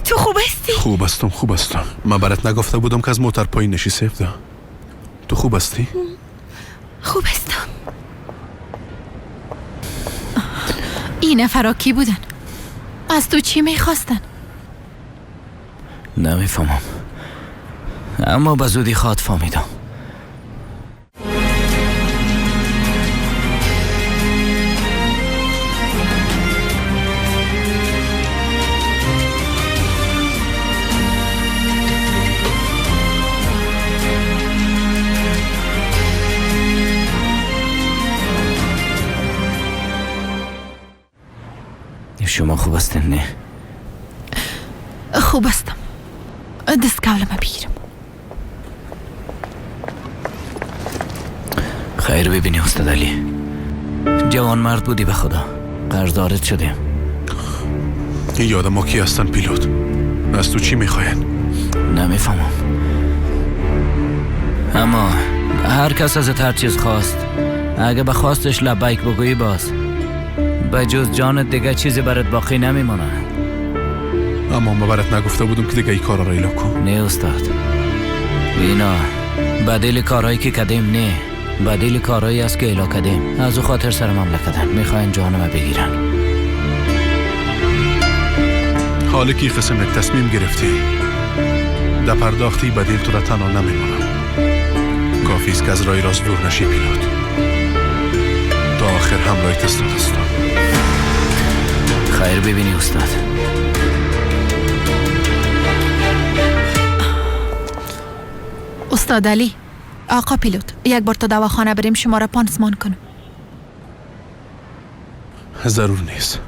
تو خوب هستی؟ خوب هستم. من برات نگفته بودم که از موتر پایین نشی ده. تو خوب هستی؟ خوب هستم. این نفرا کی بودن؟ از تو چی میخواستن؟ نمیفهمم، اما به زودی خواد فهمیدم. شما خوب هستین نه؟ خوب هستم. دست کولم بگیرم. خیر ببینی استاد علی، جوان مرد بودی به خدا، قرضدارت شدیم. این یادم ما کی هستن پیلوت؟ از تو چی میخواین؟ نمیفهمم، اما هر کس ازت هر چیز خواست، اگه به خواستش لبیک بگویی باز به جز جانت دیگه چیزی برات باقی نمیمونه. اما ما برات نگفته بودم که دیگه ای کارا را ایلا کن. نه استاد، اینا بدیل کارهایی که کردیم نه، بدیل کارهایی است که ایلا کردیم. از او خاطر سر مملکتن میخواین جانم بگیرن. حالی که قسم یک تصمیم گرفتی در پرداختی بدیل تو را تنها نمیمونم. کافیست که از رای راست دور نشی پیلوت. تا آخر حملای تستات هستم. خیر ببینی استاد. استاد علی، آقا پیلوت، یک بار تا دواخانه بریم شما را پانسمان کنم. ضرور نیست.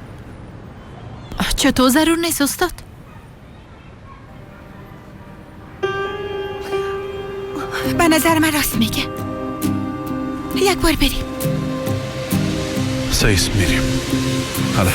چطور ضرور نیست استاد؟ به نظر من راست میگه. یک بار بریم. سیس میریم. حالا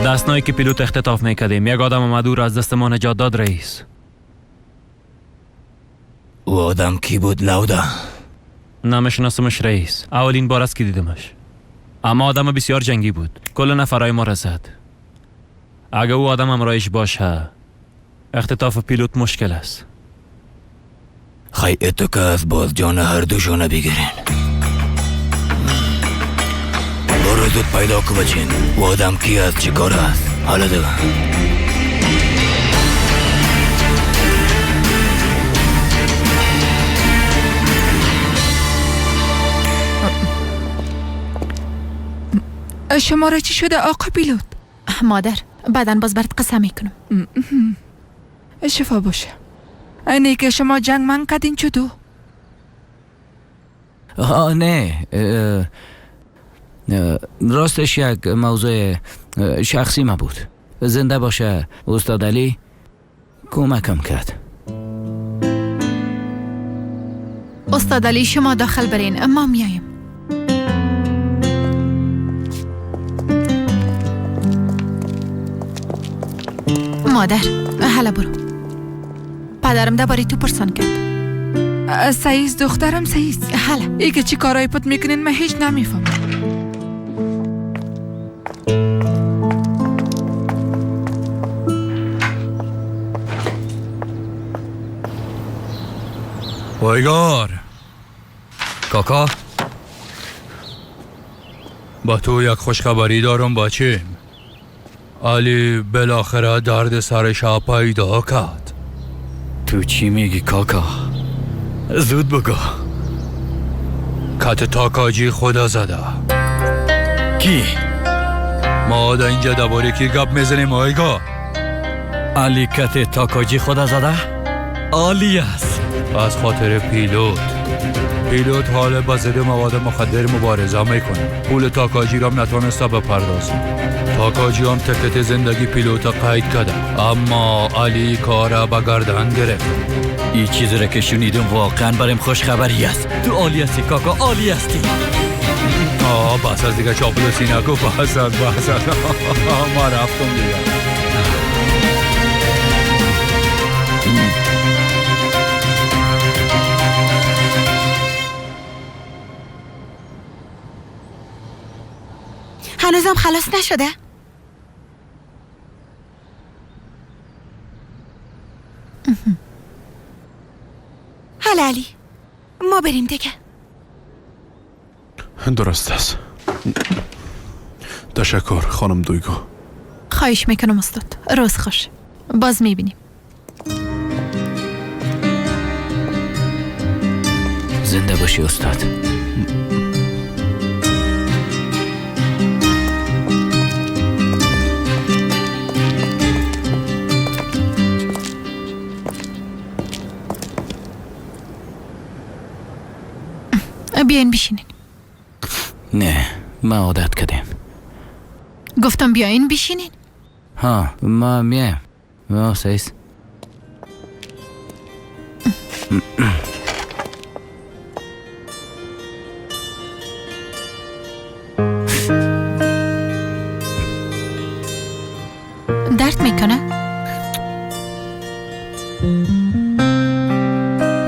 دستنایی که پیلوت اختطاف میکردیم، یک آدم آمد او را از دست ما نجات داد رئیس. او آدم کی بود لودا؟ نمیشناسمش رئیس، اولین بار است که دیدمش. اما آدم بسیار جنگی بود، کل نفرای ما را زد. اگه او آدم همراهش باشه اختطاف پیلوت مشکل است. خیلی تو که از باز جان هر دوشونه بگیرین. برو زود پیدا که بچین و آدم کی است چی کار است. حالا دیگه شما را چی شده آقا پیلوت؟ مادر، بعدن باز برات قسم میکنم. شفا باشه. اینه که شما جنگ من کردین چطور؟ نه، راستش یک موضوع شخصی ما بود. زنده باشه استاد علی، کمکم کرد. استاد علی شما داخل برین، ما میاییم. مادر، حالا برو. پدرم درباره تو پرسان کرد. سعیز دخترم سعیز. حالا ای که چی کارایی پت میکنین من هیچ نمیفهم. پایگار کاکا، با تو یک خوشخبری دارم بچیم. علی بالاخره درد سرش پیدا کرد. تو چی میگی کاکا؟ زود بگو. کت تاکاجی خدا زده. کی؟ ما در اینجا درباره کی گپ میزنیم آیگا؟ علی کت تاکاجی خدا زده؟ عالی است. از خاطر پیلوت حال با ضد مواد مخدر مبارزه میکنه. پول تاکاجی را نتونسته بپردازه. تاکاجی هم تکت زندگی پیلوت قید کرده، اما علی کار به گردن گرفت. این چیز را که شنیدم واقعا برام خوش خبری است. تو عالی هستی کاکا، عالی هستی. بس از دیگه چاپلوسی نکو بحثن ما رفتم دیگه. هنوزم خلاص نشده؟ حالا علی ما بریم دیگه. درست است. تشکر خانم دویگو. خواهش میکنم استاد. روز خوش. باز میبینیم. زنده باشی استاد. بیاین بشینین. نه ما عادت کردیم. گفتم بیاین بشینین. ها ما میایم. ما سیس. درد میکنه؟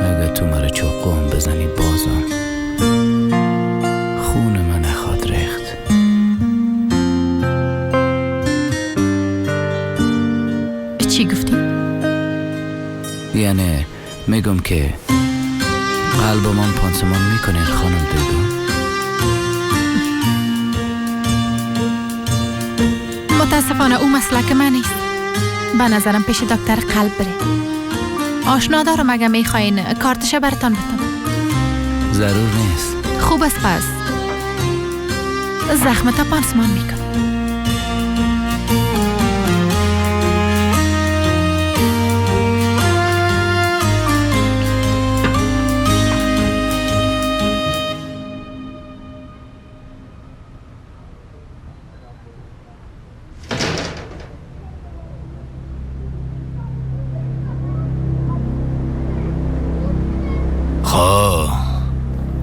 اگه تو مرا چاقوم بزنی بازم خون من نخواد ریخت. چی گفتی؟ یعنی میگم که قلب من پانسمان میکنین خانم دویگو. متاسفانه او مسلک من نیست. به نظرم پیش دکتر قلب بره. آشنا دارم اگه میخواین کارتش براتان بدم. ضرور نیست. خوب است پس. زخمتا پانسمان میکنم.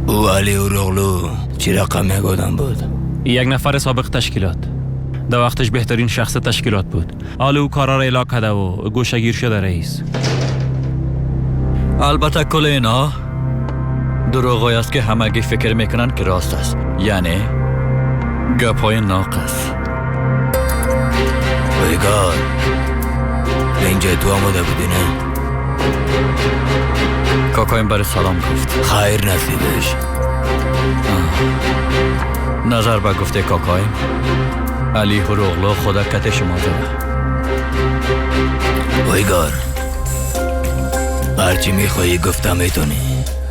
او علی اوروغلو چی رقم آدم بود؟ یک نفر سابق تشکیلات. در وقتش بهترین شخص تشکیلات بود. حالا او کارا را اعلام کرده و گوشه‌گیر شده رئیس. البته کل اینا دروغی است که همگی فکر میکنن که راست است. یعنی گپای ناقص. ویگار اینجا تو آماده بودی نه؟ کاکایم برای سلام گفت. خیر نصیبش. نظر به گفته کاکایم علی اوروغلو خدا کت شما زده. ویگار هرچی میخوایی گفتم میتونی.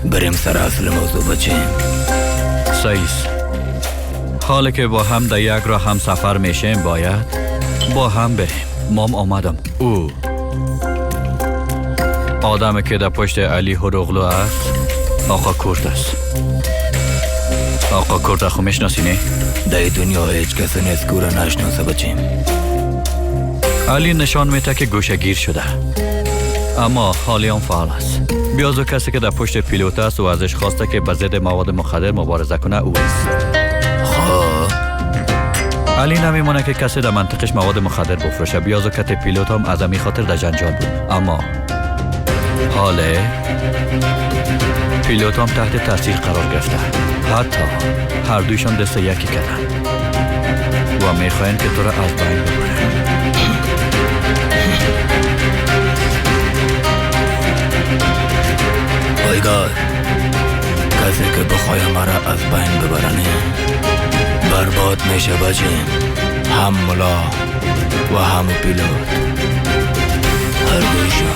بریم سر اصل موضوع بچیم. سایس حالا که با هم در یک راه هم سفر میشیم باید با هم بریم. مام آمدم. او آدمی که در پشت علی اوروغلو است آقا کرد است. آقا کرد خو میشناسی نه؟ در دنیا هیچ کسی نیست که را نشناسه بچیم. علی نشان میده که گوشه گیر شده اما حالی هم فعال است. بیازو کسی که در پشت پیلوت است و ازش خواسته که به ضد مواد مخدر مبارزه کنه او است. علی نمیمونه که کسی در منطقش مواد مخدر بفروشه. بیازو کت پیلوت هم از امی خاطر در جنجال بود اما حاله پیلوت هم تحت تاثیر قرار گرفته. حتی هر دویشان دست یکی کردن و میخواین که تو را از بین ببرن. ویگار کسی که بخوای مرا از بین ببرنه برباد میشه بچیم. هم ملا و هم پیلوت هر دویشان.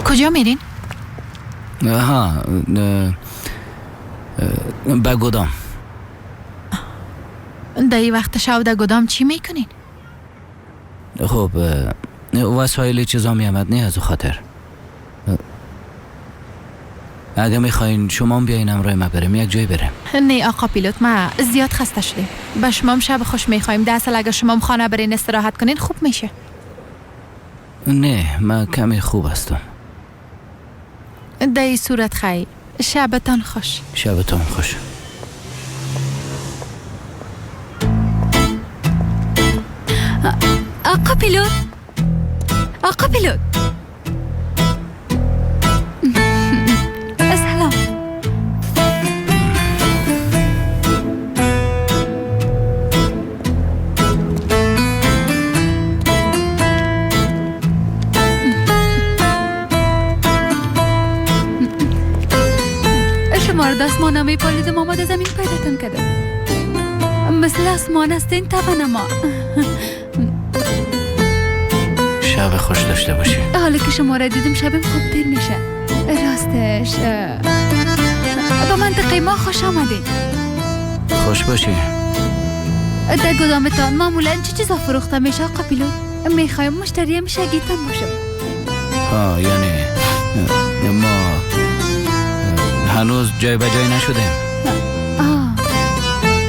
کجا میرین؟ ها به گدام. در این وقت شب در گدام چی میکنین؟ خب وسایل چیزا میامد نه از خاطر اگه میخواین شما بیاین امرای ما بریم یک جای بریم. نه آقا پیلوت، ما زیاد خسته شدیم. با شما شب خوش میخوایم. در اصل اگه شما خانه برین استراحت کنین خوب میشه. نه من کمی خوب هستم. در این صورت خیلی شبتان خوش. شبتان خوش. آقا پیلوت، آقا پیلوت، سلام. شما رو دستمانه پالیدم آماده زمین پیداتون کردم. مثل آسمان هستین توانم ما. شب خوش داشته باشی. حالا که شما را دیدم شبم خوب تیر میشه. راستش با منطقه ما خوش آمدین. خوش باشی. در گدامتان معمولا چه چیزا فروخته میشه آقا پیلوت؟ میخوایم مشتری میشه گیتان باشم. یعنی ما هنوز جای به جای نشدیم.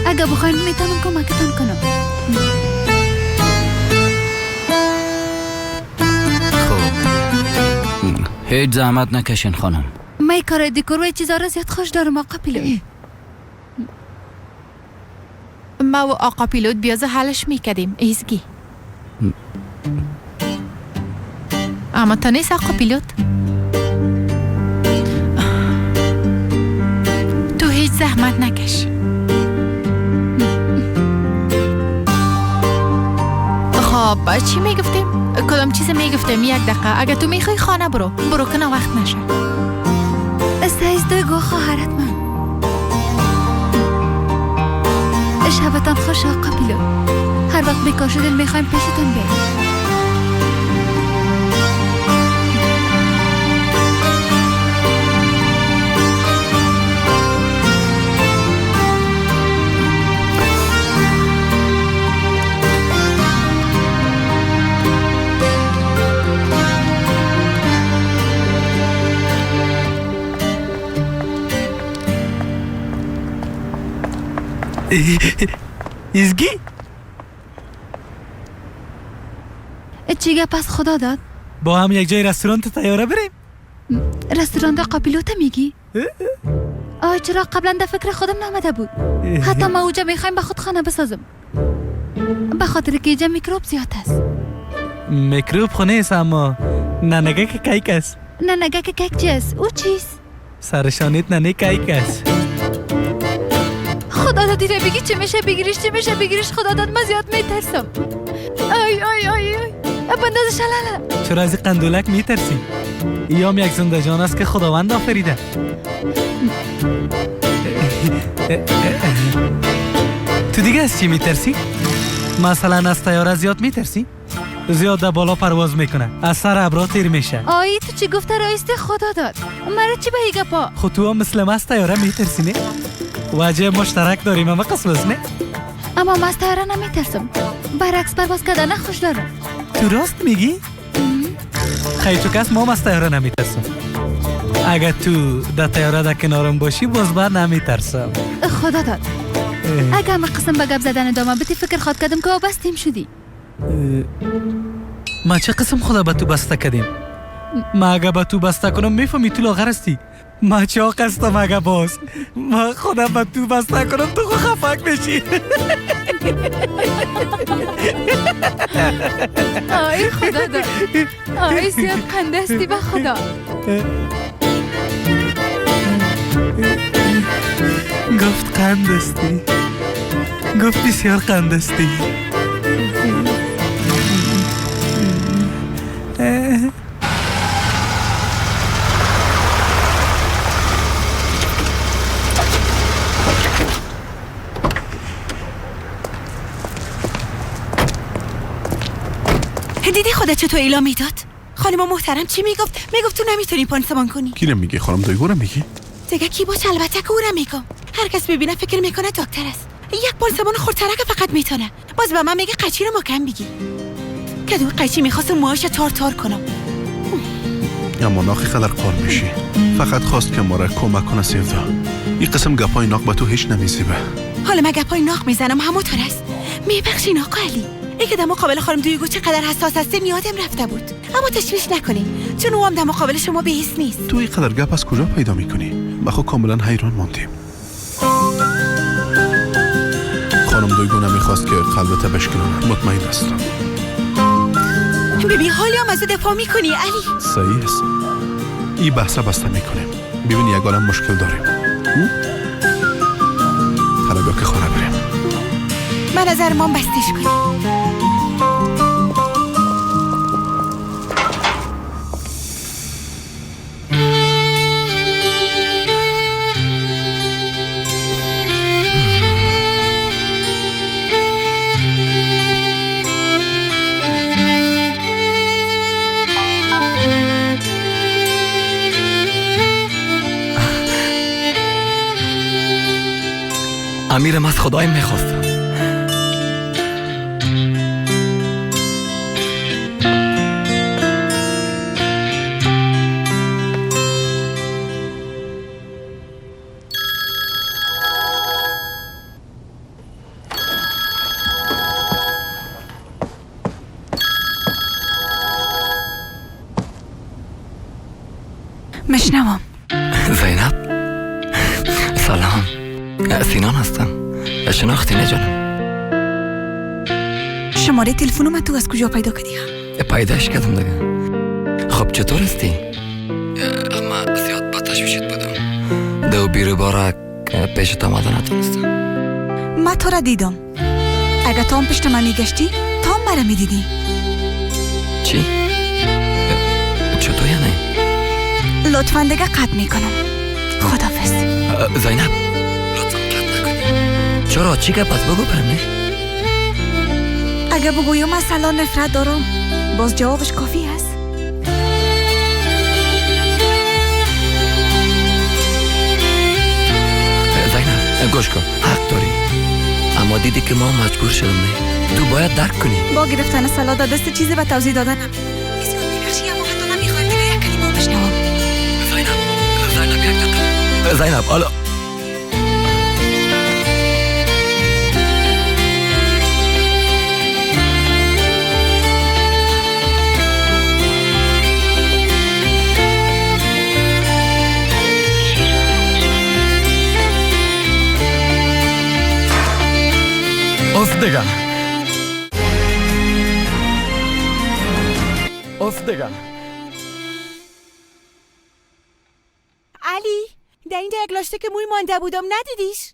اگه بخواین میتونم کمکتان کنم. هیچ زحمت نکشین خانم. من کار دیکور و چیزا را زیاد خوش دارم آقا پیلوت. ما و آقا پیلوت بیازه حلش میکردیم ایزگی. اما تا نیست آقا پیلوت. تو هیچ زحمت نکش. خب چی میگفتیم؟ کدام چیز میگفتیم؟ یک دقیقه. اگه تو میخوای خانه برو کنه وقت نشه. سایز دو خواهرت من. شبتان خوش آقا پیلوت. هر وقت بیکار شدین میخوایم پیشتون بیاییم. ایزگی؟ چیگه پس خدا داد؟ با هم یک جای رستوران تیاره بریم؟ رستوران آقا پیلوت میگی؟ چرا قبلا در فکر خودم نامده بود. حتی ما اوجا میخوایم به خود خانه بسازم، به خاطر که اینجا میکروب زیاد است. میکروب خونه است اما ننگه که کیک است. ننگه که کیک چی است؟ او چیست؟ سرشانیت ننه کیک است. خدا داد دیره بگی چی میشه بگیریش خدا داد. من زیاد میترسم. آی بنداز شلاله. چرا از این قندولک میترسی؟ ایام یک زنده جان است که خداوند آفریده. تو دیگه از چی میترسی؟ مثلا از طیاره زیاد میترسی؟ زیاد در بالا پرواز میکنه، از سر ابرا تیر میشه. تو چی گفته رئیس خدا داد؟ مرا چی به ایگه پا؟ خود تو هم مثل ما از طیاره میترسی نه؟ وجه مشترک داریم اما قسم است نه؟ اما من از طیاره نمیترسم، برعکس پرواز کردن خوش دارم. تو راست میگی؟ خیلی تو کس ما از طیاره نمیترسم. اگر تو در طیاره در کنارم باشی باز بر نمیترسم. خدا داد. اگر همه قسم به گپ زدن دامه بتی فکر خواد کردم که بستیم شدی. ما چه قسم خدا به تو بسته کردیم؟ ما اگر به تو بسته کنم میفهمی تو لاغر هستی. ما چاق هستم اگر باز ما خدا به تو بسته کنم تو خود خفک بشی. خدا داد. زیاد قنده هستی به خدا. گفت قند هستی، گفت بسیار قند هستی. دیدی خودت چطور اعلام میداد؟ خانم محترم چی میگفت؟ میگفت تو نمیتونی پانسمان کنی. کی میگه خانم دایگورم میگی؟ دیگه کی باشه؟ البته که اونم میگم. هر کس ببینه فکر میکنه دکتر است. یک پانسمان خورترک فقط میتونه. باز به من میگه قچی رو مکم بگی. کدو قیچی میخواست موهاش تار کنم. اما ناقی قدر قار میشی. فقط خواست که ما را کمک کنه سیفدا. این قسم گپای ناق به تو هیچ نمیزیبه. حالا من گپای ناق میزنم همونطور است. میبخشین آقا علی. اگه در مقابل خانم دویگو چقدر حساس هستیم یادم رفته بود. اما تشویش نکنین چون او هم در مقابل شما به حس نیست. تو این قدر گپ از کجا پیدا میکنی؟ ما خود کاملا حیران ماندیم. خانم دویگو نمیخواست که قلبت بشکنه. مطمئن هستم. ببین حالی هم از دفاع میکنی علی. صحیح است. این بحثه بسته میکنیم. ببین یک عالم مشکل داریم. حالا بیا که خانه بریم. من نظر ما بستش کنیم. امیرم از خدایم میخواستم. مشنوم. زینب سلام، سینان هستم. شناختی نه جانم؟ شماره تلفنم من تو از کجا پیدا کردی؟ پیداش کردم دیگه. خب چطور هستی؟ اما زیاد با تشویشت بودم. دو بیرو بارک پیشت آمده نتونستم. من تو را دیدم. اگه تو هم پشت من میگشتی تو هم مرا میدیدی. چی؟ چطور یعنی؟ لطفاً دیگه قطع میکنم. خداحافظ. زینب لطفاً قطع نکنی. چرا؟ چی گپ است؟ بگو برم نه؟ اگه بگویم من سلا نفرت دارم باز جوابش کافی هست. زینب گوش کن، حق داری. اما دیدی که ما مجبور شدم نه؟ تو باید درک کنی. با گرفتن سلا دا دست چیزی به توضیح دادن بسیار میبخشی اما حتی نمیخوایم دیگه یک کلمه بشنوم. زینب یک دقیقه. زینب حالا افتگم علی در اینجا یک لاشته که موی مانده بودم ندیدیش؟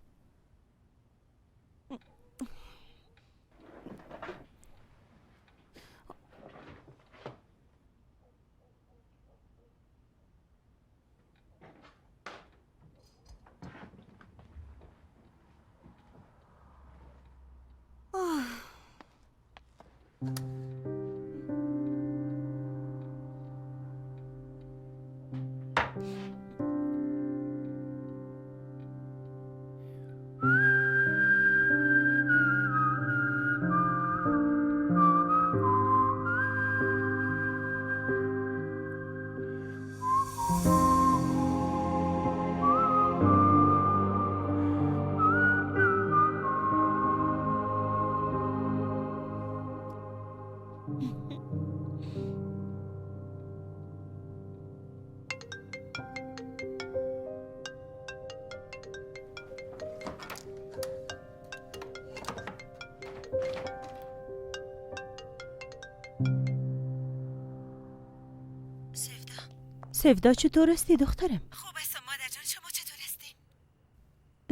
سفدا چطور هستی دخترم؟ خوب است مادر جان، شما چطور هستین؟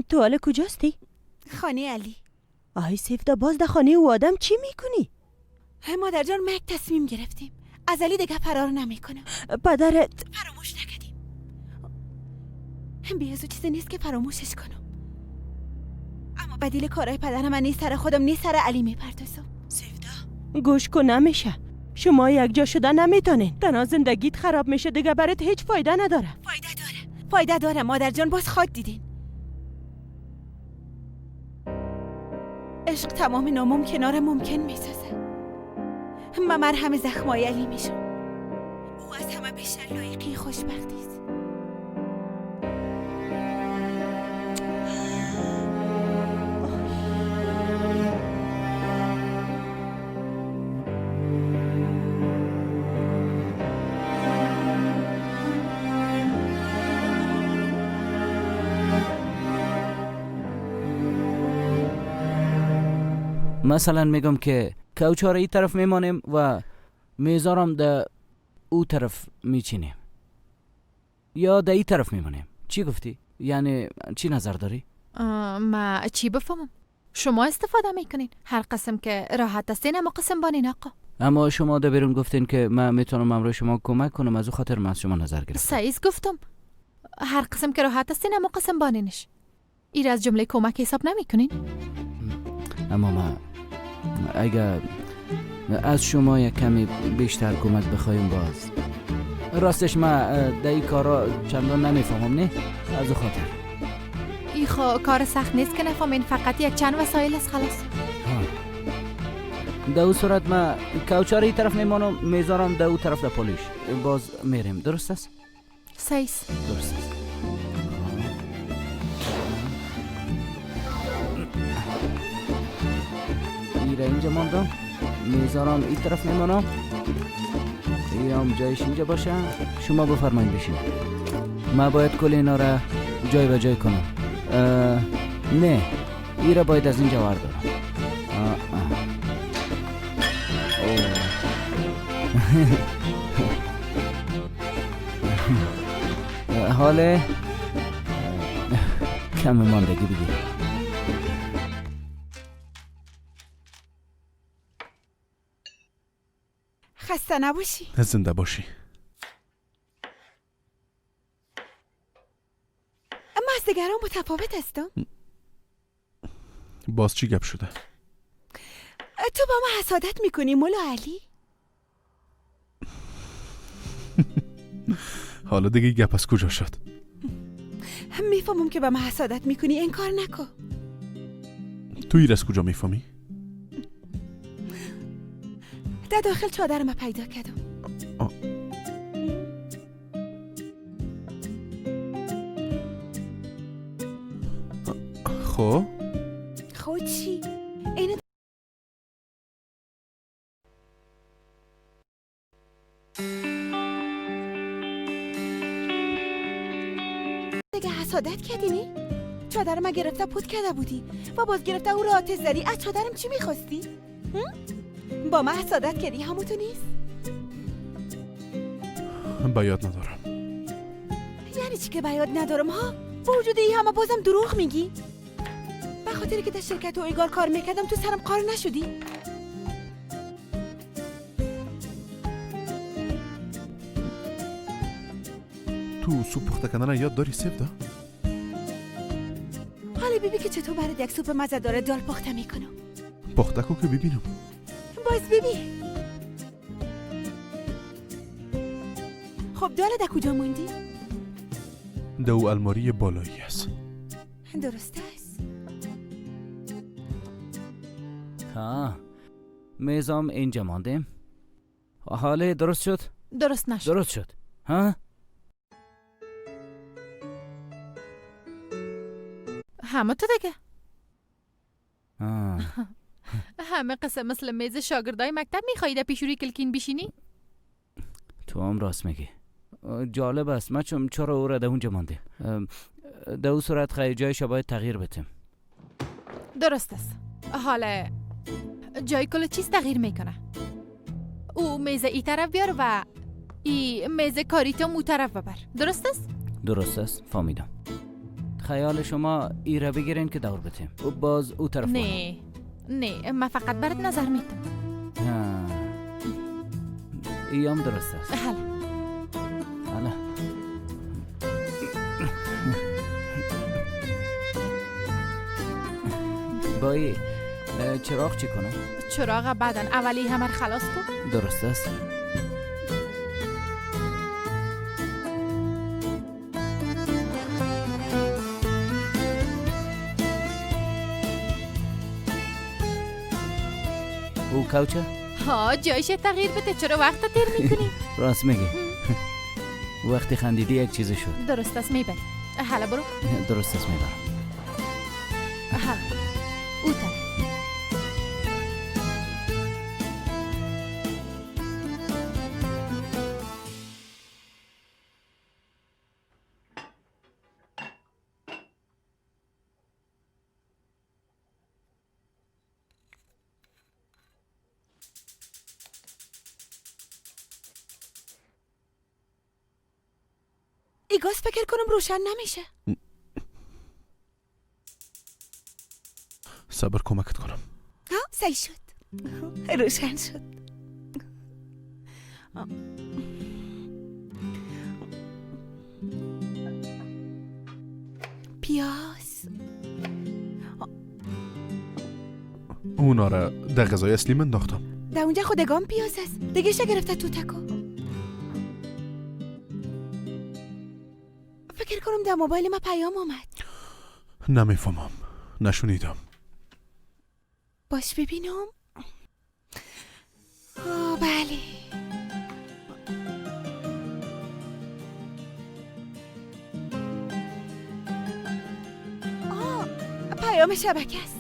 تو حالا کجاستی؟ خانه علی. آهای سفدا باز در خانه او آدم چی میکنی؟ مادر جان ما یک تصمیم گرفتیم از علی دیگه فرار نمیکنم. پدرت فراموش نکردیم. بیازو چیزی نیست که فراموشش کنم، اما بدیل کارهای پدرم من نیست سر خودم نیست سر علی میپردازم. سفدا گوش کن نمیشه. شما یک جا شدن نمیتونین. تنها زندگیت خراب میشه دیگه برات هیچ فایده نداره. فایده داره مادر جان، باز خود دیدین. عشق تمام ناممکنا را ممکن میسازه. من مرهم زخمای علی میشم. او از همه بیشتر لایقی خوشبختی است. مثلا میگم که کوچه ای طرف میمانیم و میزارم در او طرف میچینیم یا در ای طرف میمانیم. چی گفتی؟ یعنی چی نظر داری؟ ما چی بفهمم؟ شما استفاده میکنین هر قسم که راحت هستین اما قسم بانین آقا. اما شما در بیرون گفتین که من میتونم امروز شما کمک کنم، از او خاطر من از شما نظر گرفتم. سعیز گفتم هر قسم که راحت هستین اما قسم بانینش. ایر از جمله کمک حساب نمیکنین؟ اما من اگر از شما یک کمی بیشتر کمک بخوایم باز راستش من در این کارا چندان نمیفهمم نه، از او خاطر. ای کار سخت نیست که نفهمین، فقط یک چند وسایل است خلاص. در او صورت من کوچه ای طرف میمانم میذارم در او طرف در پولیش باز میریم. درست است؟ سعیز درست است. ایره اینجا ماندم میذارم این طرف میمانم، ایام جایش اینجا باشه. شما بفرمایید بشین. من باید کل اینا را جای به جای کنم. نه ایره باید از اینجا وردارم. حاله کم ماندگی بگیر. خسته نباشی. زنده باشی. اما از دیگران متفاوت هستم. باز چی گپ شده؟ تو با ما حسادت میکنی مولا علی؟ حالا دیگه گپ از کجا شد؟ میفهمم که با ما حسادت میکنی، انکار نکن. تو ایر از کجا میفهمی؟ در داخل چادر ما پیدا کردم. خب خود چی؟ اینو دیگه حسادت کردی؟ چادر ما گرفته پود کرده بودی و باز گرفته او را آتش زدی. از چادرم چی میخواستی؟ با ما حسادت کردی همون تو نیست؟ بیاد ندارم. یعنی چی که بیاد ندارم ها؟ با وجود این همه بازم دروغ میگی؟ به خاطر که در شرکت و ایگار کار میکردم تو سرم قار نشدی؟ تو سوپ پخته کردن یاد داری سفدا؟ حالا بیبی که چطور برات یک سوپ مزه داره دال پخته میکنم. پخته کو که ببینم. باز بیبی. خب دال در کجا موندی؟ دو الماری بالایی است. درست است. ها میزام اینجا ماندیم. حاله درست شد؟ درست نشد. درست شد. ها؟ همه تو دیگه. آه. همه قسم مثل میز شاگردای مکتب میخوایی در پیشوری کلکین بشینی؟ تو هم راست میگی. جالب است. من چرا او را در اونجا مانده. در او صورت خیلی جایش باید تغییر بتیم. درست است. حالا جای کل چیز تغییر میکنه. او میز ای طرف بیار و ای میز کاریتو مو طرف ببر. درست است؟ درست است. فهمیدم. خیال شما ای را بگیرین که دور بتیم و باز او طرف نه نه من فقط برات نظر میتم. ای هم درست است. حالا بایی چراغ چی کنم؟ چراغ بعدن اولی همه رو خلاص کن. درست است. او کوچه؟ ها جایش تغییر بده، چرا وقت تیر میکنی؟ راست میگی. وقتی خندیدی یک چیزی شد. درست است میبری. حالا برو. درست است میبرم. حالا او طرف. ای گاز فکر کنم روشن نمیشه. صبر کمکت کنم. ها صحیح شد. روشن شد. پیاز اونا را در غذای اصلی من انداختم. در اونجا خودگان پیاز است. دیگه گرفته تو تکو. فکر کنم در موبایل ما پیام اومد. نمیفهمم. نشونیدم. باش ببینم. بله. پیام شبکه است.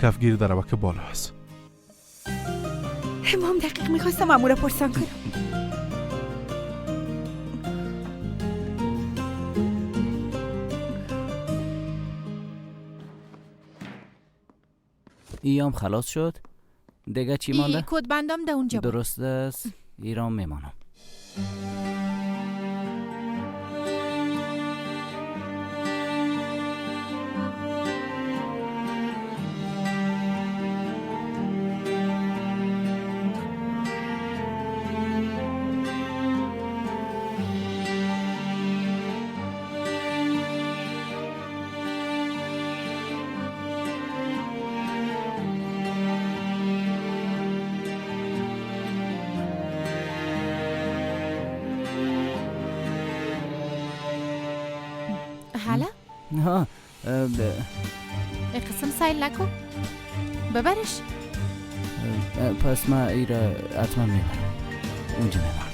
کفگیر در روک بالا است. امام دقیق میخواستم امورا پرسان کنم. ایام خلاص شد. دیگه چی مانده؟ کد بندام ده اونجا بود. درست است. ایران میمانم. حالا؟ ها این قسم سیل نکن. ببرش. پس ما ایره حتما میبرم. اونجا میبرم.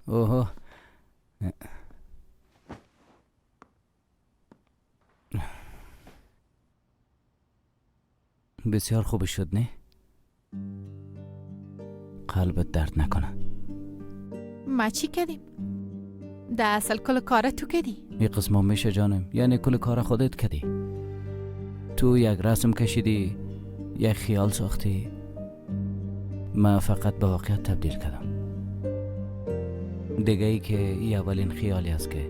اوه بسیار خوب شد نه؟ قلبت درد نکنه. ما چی کردیم؟ ده اصل کل کار تو کردی؟ یه قسم میشه جانم. یعنی کل کار خودت کردی. تو یک رسم کشیدی، یک خیال ساختی، ما فقط به واقعیت تبدیل کردم. دیگه ای که ای اولین خیالی است که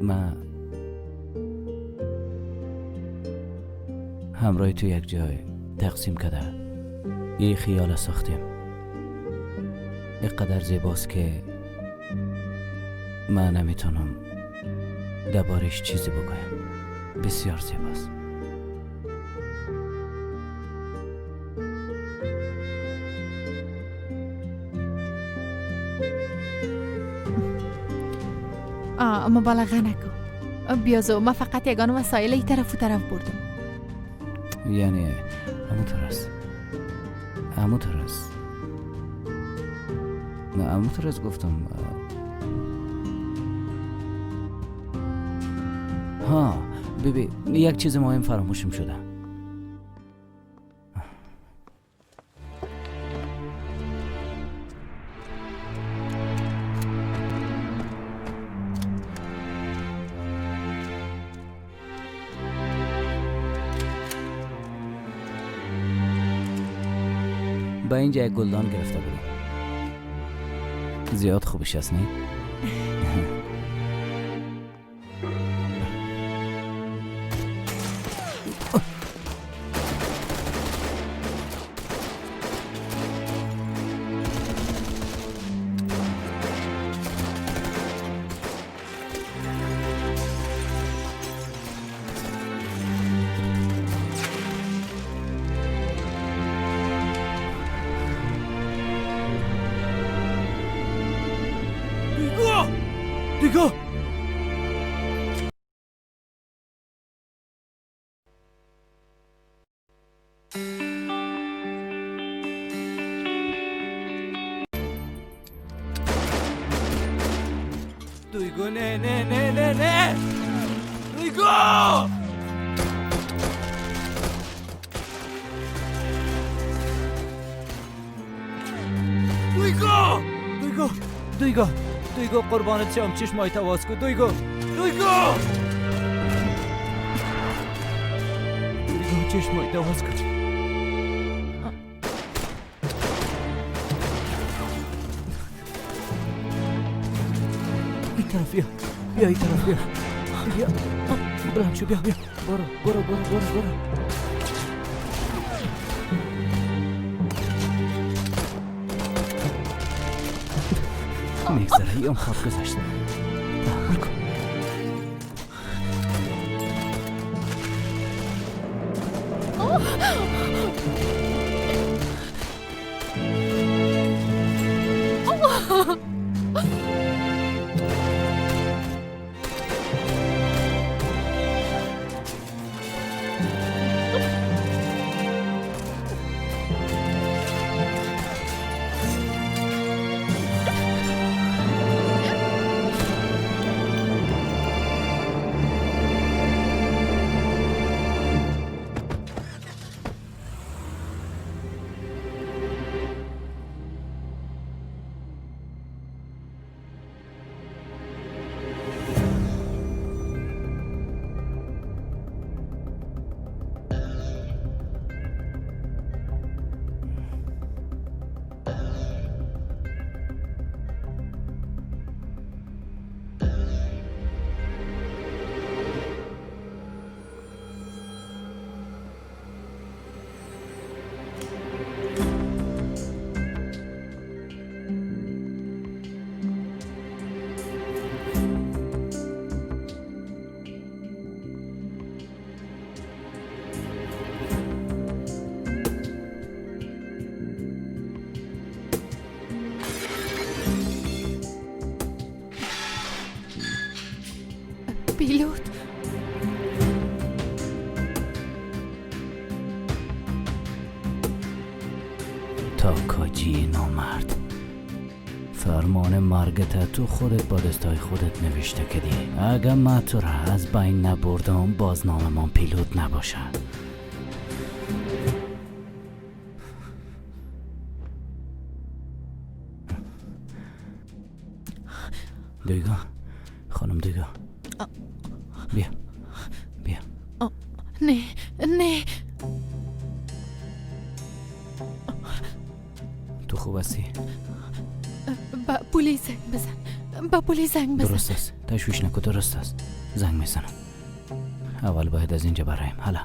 ما همراه تو یک جای تقسیم کرده یه خیال ساختیم. اینقدر زیباست که من نمیتونم دربارش چیزی بگویم. بسیار زیباست. مبالغه نکن. بیازو ما فقط یگان وسایل ای طرف و طرف بردم. یعنی همونطور است. همونطور است. نه همونطور است گفتم. ها ببین یک چیز مهم فراموشم شده. با اینجا یک گلدان گرفته بودم. زیاد خوبش است نه؟ دیگو دیگو نه نه نه نه نه دیگو دیگو دیگو دیگو قربانت شم چشمای تواز کو دیگو چشمای تواز کو این طرف بیا این طرف بیا بلند شو بیا برو میگذره یام خواب گذاشت تحمل کن پیلوت تاکاجی نامرد فرمان مرگت تو خودت با دستای خودت نوشته کدی. اگر ما تو را از بین نبردم باز ناممان پیلوت نباشه. دیگه خانم دیگه بیا نه تو خوب هستی؟ با پلیس زنگ بزن درست است تشویش نکن درست است زنگ میزنم اول باید از اینجا برایم حالا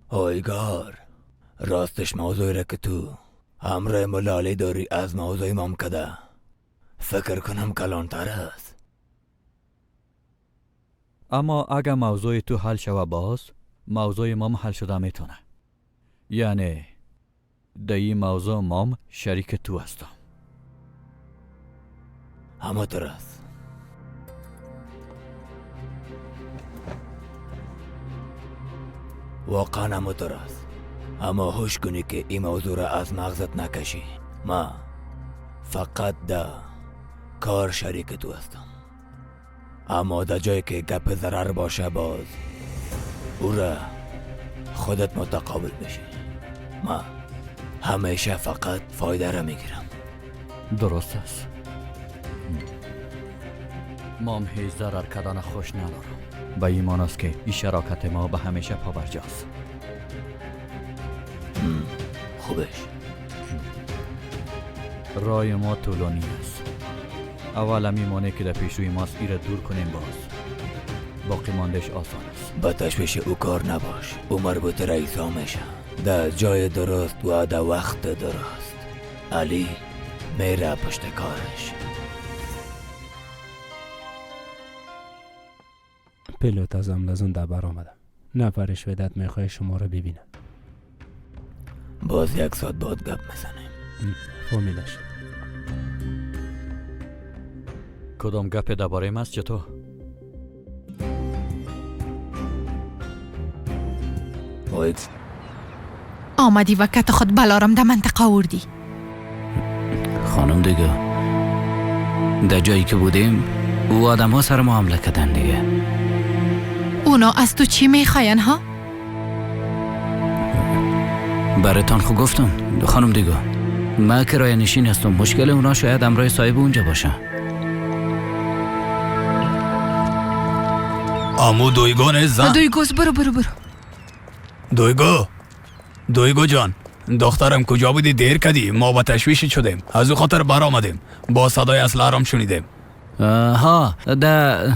آیگار راستش موضوعی را که تو همراه ملالی داری از موضوع مام کده فکر کنم کلانتر است. اما اگر موضوع تو حل شوه باز موضوع مام حل شده میتونه. یعنی در این موضوع مام شریک تو هستم. همطور است. واقعا همطور است. اما هوش کنی که این موضوع را از مغزت نکشی. ما فقط در کار شریک تو هستم. اما در جایی که گپ ضرر باشه باز او را خودت متقابل بشی. ما همیشه فقط فایده را میگیرم. درست است. ما هم هیچ ضرر کردن خوش ندارم. به ایمان است که این شراکت ما به همیشه پابرجاست. خوبش. رای ما طولانی است. اول میمانه که در پیشوی ماست ایره دور کنیم باز. باقی ماندش آسان است. با تشویش او کار نباش. او مربوط رئیس میشه. در جای درست و در وقت درست. علی میره پشت کارش. پیلوت از املازون در بر آمدم. نفر شویدت میخواه شما رو ببینم. باز 1 ساعت بعد گپ میزنیم. فهمیدش. کدام گپ درباره ماست چطور؟ آمدی و کت خود بلارم در منطقه آوردی. خانم دیگه در جایی که بودیم او آدم ها سر ما حمله کردن دیگه. اونا از تو چی میخواین ها؟ براتان خو گفتم خانم دیگه ما کرایه نشین هستم. مشکل اونا شاید امرای صاحب اونجا باشه. امو دویگو نه زن. دویگوز برو. دویگو جان، دخترم کجا بودی؟ دیر کردی. ما با تشویش شدیم. از او خاطر بر آمدیم. با صدای اسلحه رام شنیدیم. ها در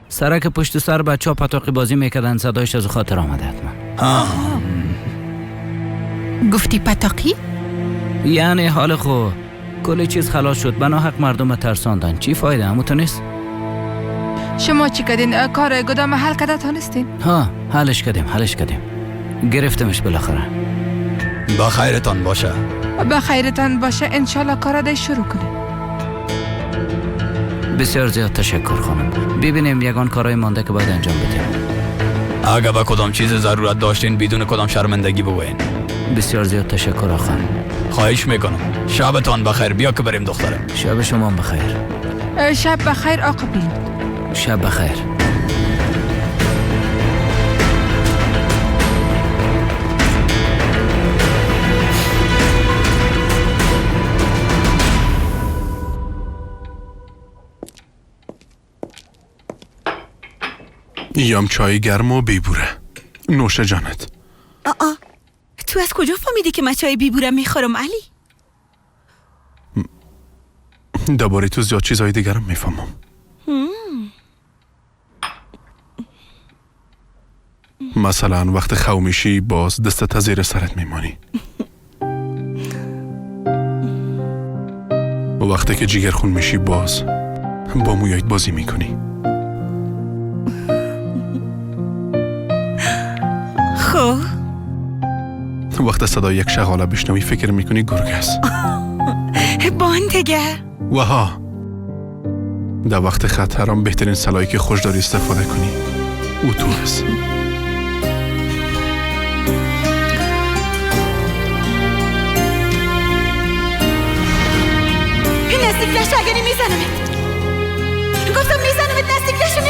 سرک پشت سر بچه ها پتاقی بازی میکردن. صدایش از او خاطر آمده حتما. گفتی پتاقی؟ یعنی حال خو کلی چیز خلاص شد. بنا حق مردم ترساندن. چی فایده؟ همونطور نیست؟ شما چی کردین؟ کار گدام حل کرده تانستین؟ ها حلش کردیم. گرفتمش بالاخره. با خیرتان باشه. انشالله کار ده شروع کنیم. بسیار زیاد تشکر خانم. ببینیم یگان کارهای مانده که باید انجام بدیم. اگه با کدام چیز ضرورت داشتین بدون کدام شرمندگی بگوین. بسیار زیاد تشکر آقا. خواهش میکنم. شبتان بخیر. بیا که بریم دخترم. شب شما بخیر. شب بخیر آقا پیلوت. شب بخیر. یام چای گرم و بیبوره. نوش جانت. تو از کجا فهمیدی که من چای بیبوره میخورم علی؟ درباره تو زیاد چیزای دیگرم میفهمم. مثلا وقت خو میشی باز دستت زیر سرت میمانی. و وقتی که جیگر خون میشی باز با مویایت بازی میکنی. خب وقت صدای یک شغاله بشنوی فکر میکنی گرگ است. باندگه وها در وقت خطرم بهترین سلاحی که خوش داری استفاده کنی او تو هست. نزدیک نشو اگه میزنمت. گفتم میزنمت نزدیک نشو.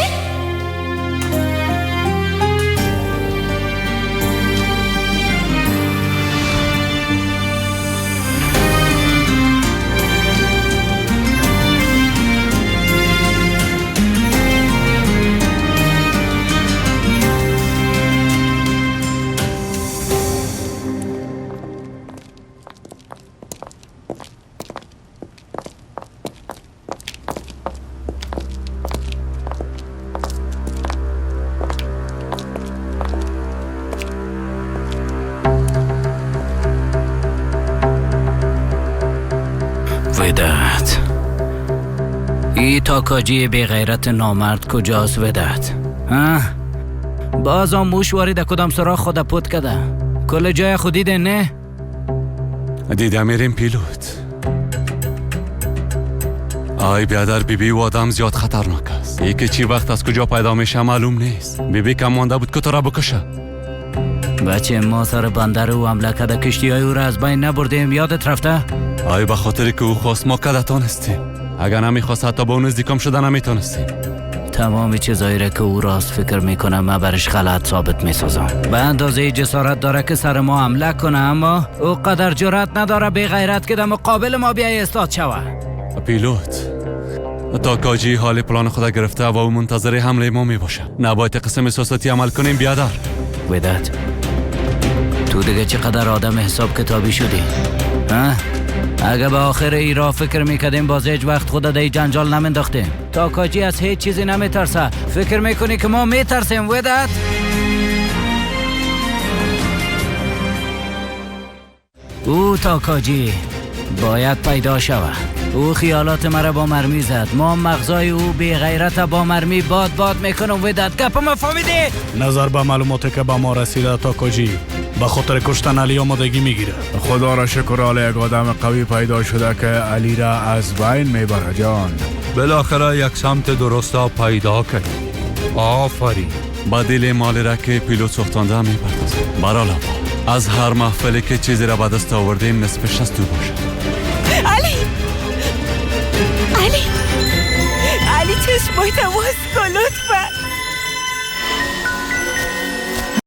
ودعت ای تاکاجی بی غیرت نامرد کجاست ودعت؟ باز هم موش وارد کدام سراغ خود پود کده. کل جای خودی ده نه؟ دیدم میریم پیلوت. آی بیادر بیبی و آدم زیاد خطرناک است. ای که چی وقت از کجا پیدا میشه معلوم نیست. بیبی کم مانده بود که تو را بکشه. بچه ما سر بندر او حمله کرده کشتی های او را از بین نبردیم، یادت رفته؟ آی به خاطری که او خواست ما کده تانستیم. اگر نمیخواست حتی با اون نزدیکم شده نمیتونستیم. تمام چیزایی را که او راست فکر میکنه من برش غلط ثابت میسازم. به اندازه جسارت داره که سر ما حمله کنه، اما او قدر جرأت نداره بی غیرت که در مقابل ما بیای استاد شوه. پیلوت تاکاجی حال پلان خود گرفته و او منتظر حمله ما میباشه. نباید قسم احساساتی عمل کنیم بیادر. وداد تو دیگه چقدر آدم حساب کتابی شدی؟ ها؟ اگه به آخر ای راه فکر میکردیم باز هیچ وقت خود در جنجال نمینداختیم. تاکاجی از هیچ چیزی نمیترسه. فکر میکنی که ما میترسیم وداد؟ او تاکاجی باید پیدا شود. او خیالات مرا با مرمی زد. ما مغزای او بی غیرت با مرمی باد میکنم وداد. گپ ما فهمیدی؟ نظر به معلوماتی که به ما رسیده تاکاجی به خاطر کشتن علی آمادگی میگیره. خدا را شکر حالا یک آدم قوی پیدا شده که علی را از بین میبره جان. بالاخره یک سمت درست پیدا کرد. آفرین. با دل مال را که پیلوت سوختانده میپردازم. برالا از هر محفلی که چیزی را به دست آوردیم نصفش از تو باشه. علی چشمایت باز کن لطفا.